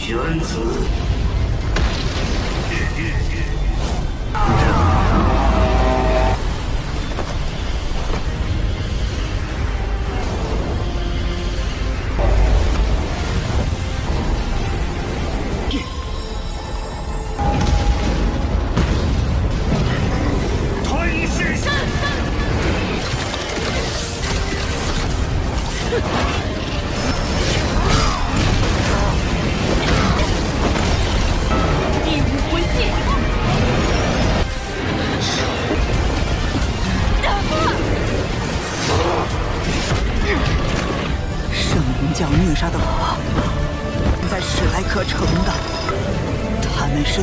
圣灵教虐杀的我，在史莱克城的，他们是。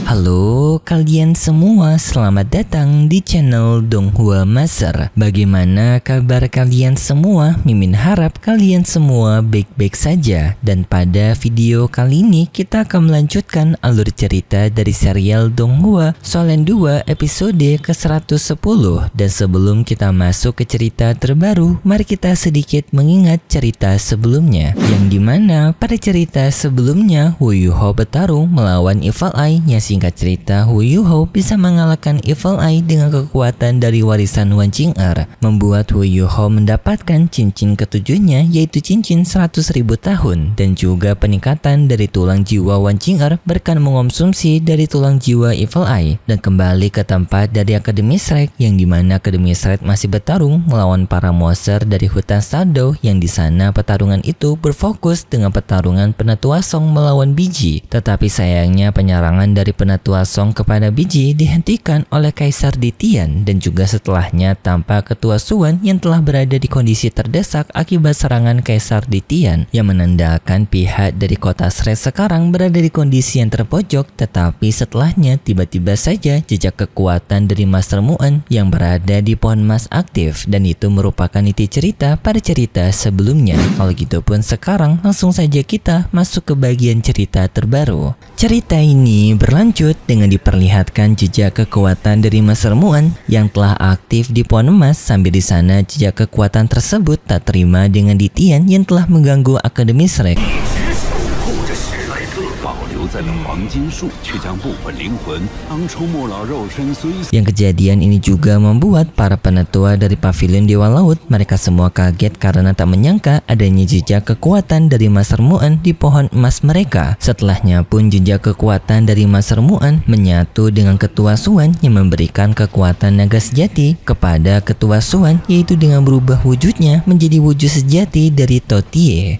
Halo kalian semua, selamat datang di channel Donghua Master. Bagaimana kabar kalian semua? Mimin harap kalian semua baik-baik saja. Dan pada video kali ini kita akan melanjutkan alur cerita dari serial Donghua Solen 2 episode ke-110. Dan sebelum kita masuk ke cerita terbaru, mari kita sedikit mengingat cerita sebelumnya, yang dimana pada cerita sebelumnya Hu Yuho bertarung melawan Evil Eye, yang singkat cerita Hu Yuho bisa mengalahkan Evil Eye dengan kekuatan dari warisan Wan Jing'er, membuat Hu Yuho mendapatkan cincin ketujuhnya, yaitu cincin 100.000 tahun, dan juga peningkatan dari tulang jiwa Wan Jing'er berkat mengonsumsi dari tulang jiwa Evil Eye, dan kembali ke tempat dari Akademi Shrek, yang dimana Akademi Shrek masih bertarung melawan para monster dari hutan Shadow, yang di sana pertarungan itu berfokus dengan pertarungan Penatua Song melawan Biji. Tetapi sayangnya penyerangan dari Penatua Song kepada Biji dihentikan oleh Kaisar Ditian, dan juga setelahnya tanpa Ketua Suan yang telah berada di kondisi terdesak akibat serangan Kaisar Ditian, yang menandakan pihak dari kota Shrek sekarang berada di kondisi yang terpojok. Tetapi setelahnya tiba-tiba saja jejak kekuatan dari Master Mu'en yang berada di pohon emas aktif, dan itu merupakan inti cerita pada cerita sebelumnya. Kalau gitu pun sekarang langsung saja kita masuk ke bagian cerita terbaru. Cerita ini berlanjut dengan diperlihatkan jejak kekuatan dari Master Mu'en yang telah aktif di pohon emas, sambil di sana jejak kekuatan tersebut tak terima dengan Ditian yang telah mengganggu Akademi Shrek. Yang kejadian ini juga membuat para penatua dari pavilion Dewa Laut mereka semua kaget karena tak menyangka adanya jejak kekuatan dari Master Mu'en di pohon emas mereka. Setelahnya pun jejak kekuatan dari Master Mu'en menyatu dengan Ketua Suan yang memberikan kekuatan naga sejati kepada Ketua Suan, yaitu dengan berubah wujudnya menjadi wujud sejati dari Totie.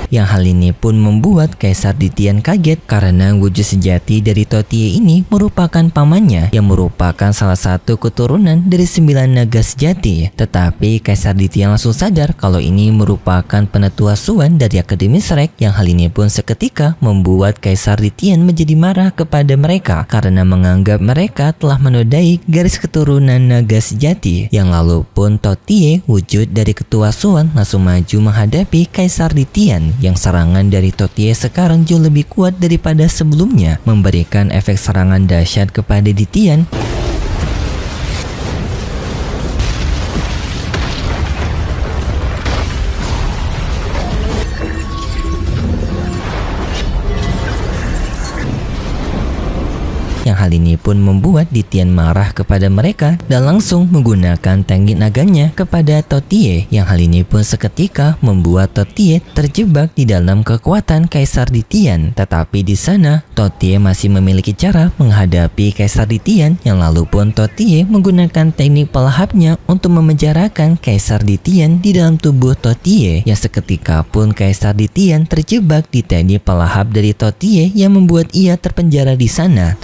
Yang hal ini pun membuat Kaisar Ditian kaget karena wujud sejati dari Totie ini merupakan pamannya yang merupakan salah satu keturunan dari 9 naga sejati. Tetapi Kaisar Ditian langsung sadar kalau ini merupakan Penatua Suan dari Akademi Shrek, yang hal ini pun seketika membuat Kaisar Ditian menjadi marah kepada mereka karena menganggap mereka telah menodai garis keturunan naga sejati. Yang lalu pun Totie, wujud dari Ketua Suan, langsung maju menghadapi Kaisar Ditian, yang serangan dari Totie sekarang jauh lebih kuat daripada sebelumnya, memberikan efek serangan dahsyat kepada Ditian. Yang hal ini pun membuat Ditian marah kepada mereka dan langsung menggunakan teknik naganya kepada Totie. Yang hal ini pun seketika membuat Totie terjebak di dalam kekuatan Kaisar Ditian. Tetapi di sana Totie masih memiliki cara menghadapi Kaisar Ditian. Yang lalu pun Totie menggunakan teknik pelahapnya untuk memenjarakan Kaisar Ditian di dalam tubuh Totie. Yang seketika pun Kaisar Ditian terjebak di teknik pelahap dari Totie yang membuat ia terpenjara di sana.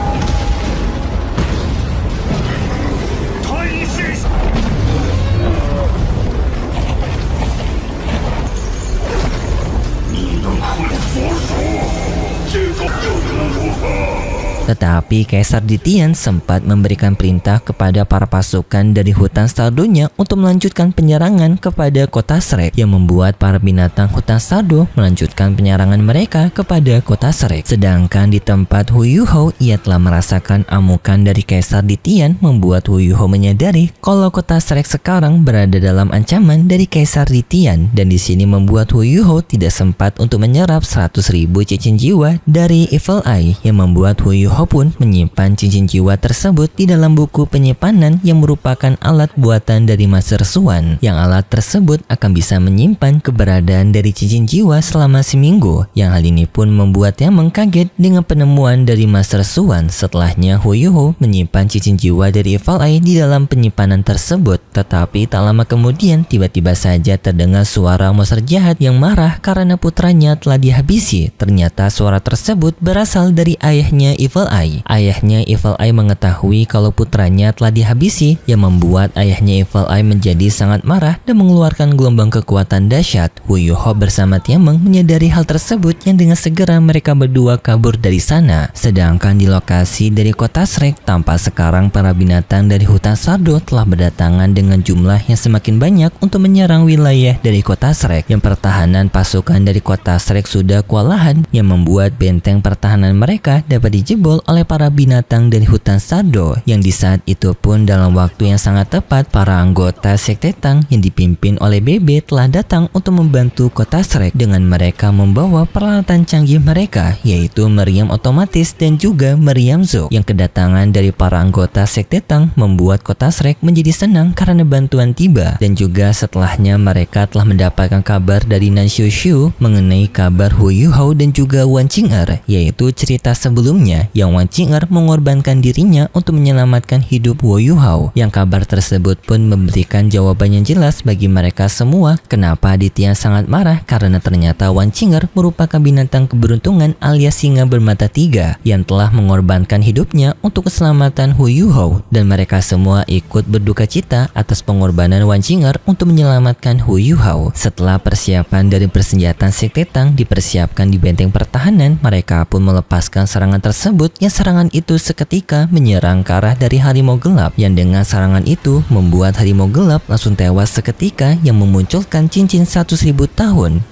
Tetapi Kaisar Ditian sempat memberikan perintah kepada para pasukan dari hutan Stardo-nya untuk melanjutkan penyerangan kepada kota Shrek, yang membuat para binatang hutan Stardo melanjutkan penyerangan mereka kepada kota Shrek. Sedangkan di tempat Hu Yuho, ia telah merasakan amukan dari Kaisar Ditian, membuat Hu Yuho menyadari kalau kota Shrek sekarang berada dalam ancaman dari Kaisar Ditian, dan di sini membuat Hu Yuho tidak sempat untuk menyerap 100.000 cincin jiwa dari Evil Eye, yang membuat Hu Yuho pun menyimpan cincin jiwa tersebut di dalam buku penyimpanan yang merupakan alat buatan dari Master Swan, yang alat tersebut akan bisa menyimpan keberadaan dari cincin jiwa selama seminggu, yang hal ini pun membuat Tiameng kaget dengan penemuan dari Master Swan. Setelahnya Hu Yuho menyimpan cincin jiwa dari Evil Eye di dalam penyimpanan tersebut, tetapi tak lama kemudian tiba-tiba saja terdengar suara monster jahat yang marah karena putranya telah dihabisi. Ternyata suara tersebut berasal dari ayahnya Evil Eye. Ayahnya Evil Eye mengetahui kalau putranya telah dihabisi, yang membuat ayahnya Evil Eye menjadi sangat marah dan mengeluarkan gelombang kekuatan dahsyat. Hu Yuho bersama Tiameng menyadari hal tersebut, yang dengan segera mereka berdua kabur dari sana. Sedangkan di lokasi dari kota Shrek, tampak sekarang para binatang dari hutan Stardo telah berdatangan dengan jumlah yang semakin banyak untuk menyerang wilayah dari kota Shrek, yang pertahanan pasukan dari kota Shrek sudah kewalahan, yang membuat benteng pertahanan mereka dapat dijebol oleh para binatang dari hutan Stardo, yang di saat itu pun dalam waktu yang sangat tepat para anggota sekte Tang yang dipimpin oleh Bebe telah datang untuk membantu kota Shrek dengan mereka membawa peralatan canggih mereka, yaitu meriam otomatis dan juga meriam Zouk. Yang kedatangan dari para anggota sekte Tang membuat kota Shrek menjadi senang karena bantuan tiba, dan juga setelahnya mereka telah mendapatkan kabar dari Nan Xiushu mengenai kabar Hu Yuho dan juga Wan Qing'er, yaitu cerita sebelumnya yang Wan Qing'er mengorbankan dirinya untuk menyelamatkan hidup Wu Yuho. Yang kabar tersebut pun memberikan jawaban yang jelas bagi mereka semua kenapa Ditian sangat marah, karena ternyata Wan Qing'er merupakan binatang keberuntungan alias singa bermata tiga yang telah mengorbankan hidupnya untuk keselamatan Hu Yuho, dan mereka semua ikut berduka cita atas pengorbanan Wan Qing'er untuk menyelamatkan Hu Yuho. Setelah persiapan dari persenjataan sekte Tang dipersiapkan di benteng pertahanan, mereka pun melepaskan serangan tersebut, yang serangan itu seketika menyerang ke arah dari harimau gelap, yang dengan serangan itu membuat harimau gelap langsung tewas seketika, yang memunculkan cincin 100.000 tahun.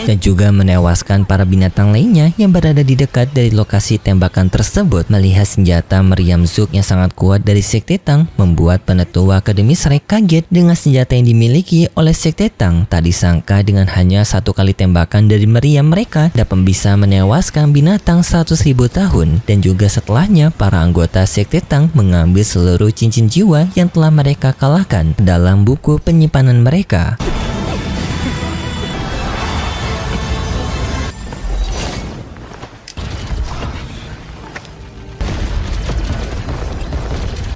Dan juga menewaskan para binatang lainnya yang berada di dekat dari lokasi tembakan tersebut. Melihat senjata meriam Zouk yang sangat kuat dari sekte Tang membuat penetua Akademi Shrek kaget dengan senjata yang dimiliki oleh sekte Tang. Tak disangka dengan hanya satu kali tembakan dari meriam mereka dapat bisa menewaskan binatang 100.000 tahun. Dan juga setelahnya para anggota sekte Tang mengambil seluruh cincin jiwa yang telah mereka kalahkan dalam buku penyimpanan mereka.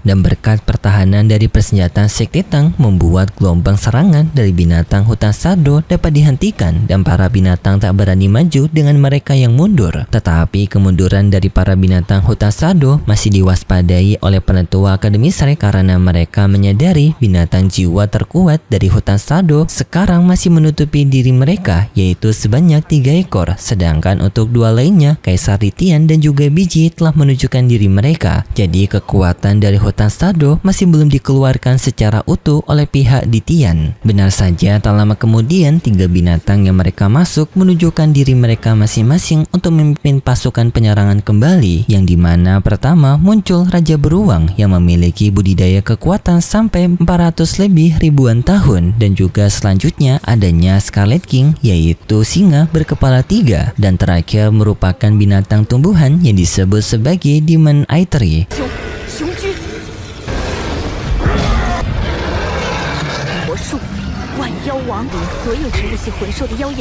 Dan berkat pertahanan dari persenjataan sekte Tang membuat gelombang serangan dari binatang hutan Stardo dapat dihentikan, dan para binatang tak berani maju dengan mereka yang mundur. Tetapi kemunduran dari para binatang hutan Stardo masih diwaspadai oleh penetua Akademi Shrek, karena mereka menyadari binatang jiwa terkuat dari hutan Stardo sekarang masih menutupi diri mereka, yaitu sebanyak 3 ekor. Sedangkan untuk 2 lainnya, Kaisar Ditian dan juga Biji telah menunjukkan diri mereka. Jadi kekuatan dari hutan Stardo masih belum dikeluarkan secara utuh oleh pihak Ditian. Benar saja, tak lama kemudian 3 binatang yang mereka masuk menunjukkan diri mereka masing-masing untuk memimpin pasukan penyerangan kembali, yang dimana pertama muncul Raja Beruang yang memiliki budidaya kekuatan sampai 400 lebih ribuan tahun, dan juga selanjutnya adanya Scarlet King yaitu singa berkepala 3, dan terakhir merupakan binatang tumbuhan yang disebut sebagai Demon Eye Tree.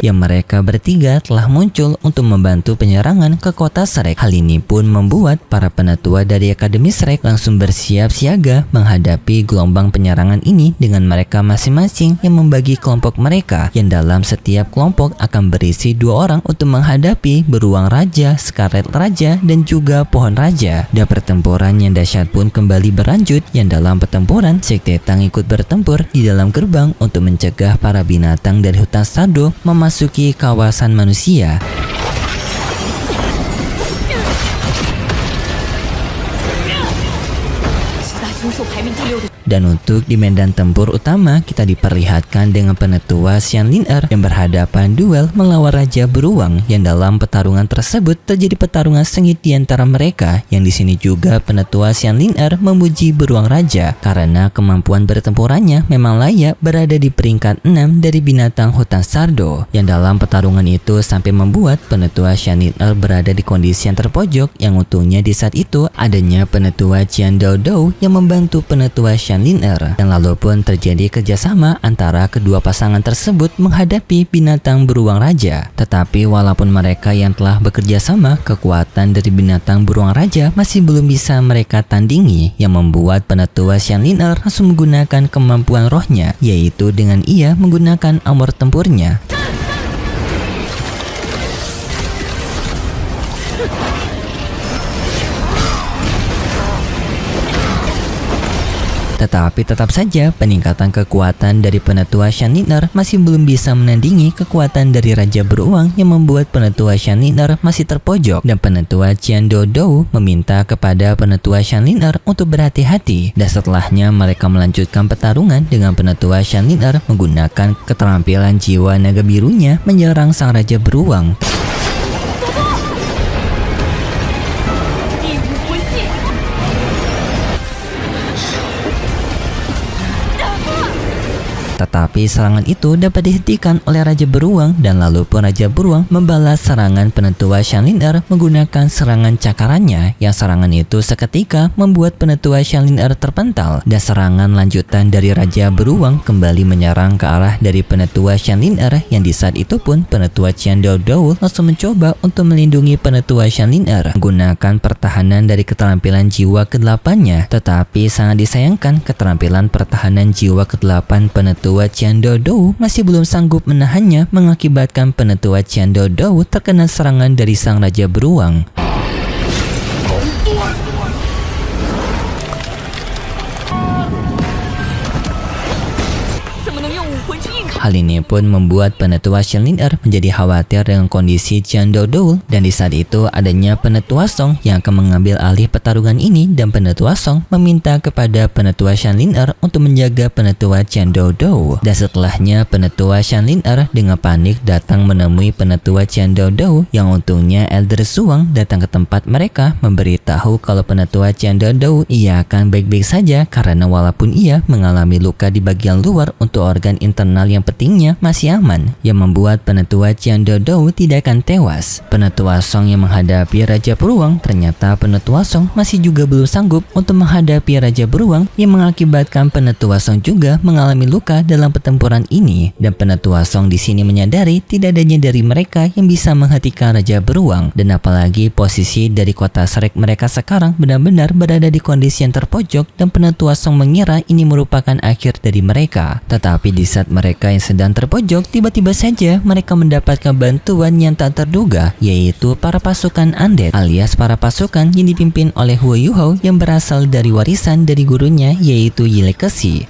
Yang mereka bertiga telah muncul untuk membantu penyerangan ke kota Shrek. Hal ini pun membuat para penetua dari Akademi Shrek langsung bersiap siaga menghadapi gelombang penyerangan ini dengan mereka masing-masing yang membagi kelompok mereka, yang dalam setiap kelompok akan berisi 2 orang untuk menghadapi Beruang Raja, Scarlet Raja, dan juga Pohon Raja. Dan pertempuran yang dahsyat pun kembali berlanjut, yang dalam pertempuran sekte Tang ikut bertempur di dalam gerbang untuk mencegah mencegah para binatang dari hutan Sardo memasuki kawasan manusia. Dan untuk di medan tempur utama, kita diperlihatkan dengan penetua Xianlin yang berhadapan duel melawan Raja Beruang, yang dalam pertarungan tersebut terjadi pertarungan sengit di antara mereka, yang di sini juga penetua Xianlin memuji Beruang Raja karena kemampuan bertempurannya memang layak berada di peringkat 6 dari binatang hutan Sardo, yang dalam pertarungan itu sampai membuat penetua Xianlin berada di kondisi yang terpojok, yang untungnya di saat itu adanya penetua Qian Doudou yang membantu penetua Xianlin, dan lalu pun terjadi kerjasama antara kedua pasangan tersebut menghadapi binatang beruang raja. Tetapi walaupun mereka yang telah bekerja sama, kekuatan dari binatang beruang raja masih belum bisa mereka tandingi, yang membuat penetua Xianlin langsung menggunakan kemampuan rohnya, yaitu dengan ia menggunakan armor tempurnya. Tetapi tetap saja peningkatan kekuatan dari penetua Xianlin masih belum bisa menandingi kekuatan dari Raja Beruang, yang membuat penetua Xianlin masih terpojok, dan penetua Qian Doudou meminta kepada penetua Xianlin untuk berhati-hati. Dan setelahnya mereka melanjutkan pertarungan dengan penetua Xianlin menggunakan keterampilan jiwa naga birunya menyerang sang Raja Beruang. Tetapi serangan itu dapat dihentikan oleh Raja Beruang, dan lalu pun Raja Beruang membalas serangan penetua Xianlin menggunakan serangan cakarannya, yang serangan itu seketika membuat penetua Xianlin terpental, dan serangan lanjutan dari Raja Beruang kembali menyerang ke arah dari penetua Xianlin, yang di saat itu pun penetua Qian Doudou langsung mencoba untuk melindungi penetua Xianlin menggunakan pertahanan dari keterampilan jiwa ke-8-nya. Tetapi sangat disayangkan keterampilan pertahanan jiwa ke-8 penetua Qian Doudou masih belum sanggup menahannya, mengakibatkan penetua Qian Doudou terkena serangan dari sang Raja Beruang. Hal ini pun membuat penetua Xianlin menjadi khawatir dengan kondisi Qian Doudou, dan di saat itu adanya penetua Song yang akan mengambil alih pertarungan ini, dan penetua Song meminta kepada penetua Xianlin untuk menjaga penetua Qian Doudou. Dan setelahnya penetua Xianlin dengan panik datang menemui penetua Qian Doudou, yang untungnya Elder Zhuang datang ke tempat mereka memberitahu kalau penetua Qian Doudou ia akan baik-baik saja, karena walaupun ia mengalami luka di bagian luar, untuk organ internal yang pentingnya masih aman, yang membuat penetua Qian Doudou tidak akan tewas. Penetua Song yang menghadapi Raja Beruang, ternyata penetua Song masih juga belum sanggup untuk menghadapi Raja Beruang, yang mengakibatkan penetua Song juga mengalami luka dalam pertempuran ini. Dan penetua Song di sini menyadari tidak adanya dari mereka yang bisa menghentikan Raja Beruang, dan apalagi posisi dari kota Shrek mereka sekarang benar-benar berada di kondisi yang terpojok, dan penetua Song mengira ini merupakan akhir dari mereka. Tetapi di saat mereka yang sedang terpojok, tiba-tiba saja mereka mendapatkan bantuan yang tak terduga, yaitu para pasukan undead, alias para pasukan yang dipimpin oleh Hu Yuhou yang berasal dari warisan dari gurunya, yaitu Yi Lekesi.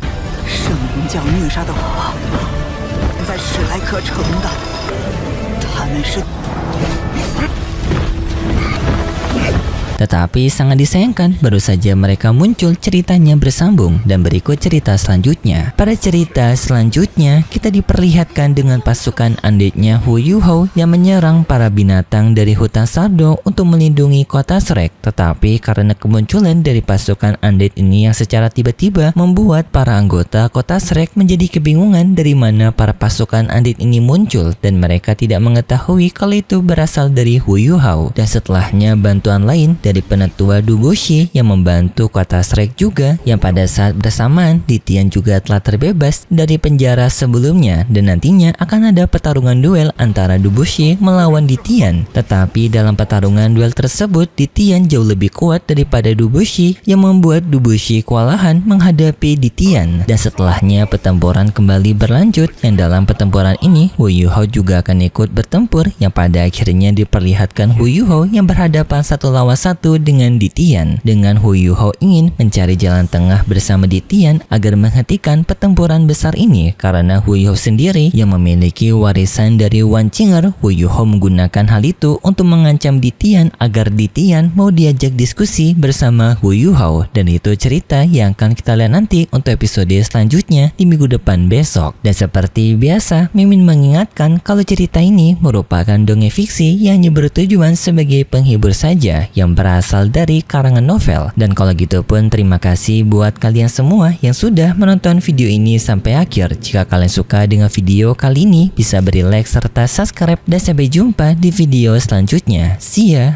Tetapi sangat disayangkan, baru saja mereka muncul ceritanya bersambung, dan berikut cerita selanjutnya. Pada cerita selanjutnya, kita diperlihatkan dengan pasukan undeadnya Hu Yuhou yang menyerang para binatang dari hutan Sardo untuk melindungi kota Shrek. Tetapi karena kemunculan dari pasukan undead ini yang secara tiba-tiba membuat para anggota kota Shrek menjadi kebingungan dari mana para pasukan undead ini muncul, dan mereka tidak mengetahui kalau itu berasal dari Hu Yuhou. Dan setelahnya bantuan lain dari penetua Dubushi yang membantu kota Shrek juga, yang pada saat bersamaan Ditian juga telah terbebas dari penjara sebelumnya, dan nantinya akan ada pertarungan duel antara Dubushi melawan Ditian. Tetapi dalam pertarungan duel tersebut, Ditian jauh lebih kuat daripada Dubushi, yang membuat Dubushi kewalahan menghadapi Ditian. Dan setelahnya pertempuran kembali berlanjut, yang dalam pertempuran ini Hu Yuhou juga akan ikut bertempur, yang pada akhirnya diperlihatkan Hu Yuhou yang berhadapan 1 lawan 1 bersatu dengan Di Tian, dengan Hu Yuhao ingin mencari jalan tengah bersama Di Tian agar menghentikan pertempuran besar ini karena Hu Yuhao sendiri yang memiliki warisan dari Wan Qinger. Hu Yuhao menggunakan hal itu untuk mengancam Di Tian agar Di Tian mau diajak diskusi bersama Hu Yuhao, dan itu cerita yang akan kita lihat nanti untuk episode selanjutnya di minggu depan besok. Dan seperti biasa, Mimin mengingatkan kalau cerita ini merupakan dongeng fiksi yang hanya bertujuan sebagai penghibur saja yang berasal dari karangan novel. Dan kalau gitu pun terima kasih buat kalian semua yang sudah menonton video ini sampai akhir. Jika kalian suka dengan video kali ini, bisa beri like serta subscribe, dan sampai jumpa di video selanjutnya. See ya!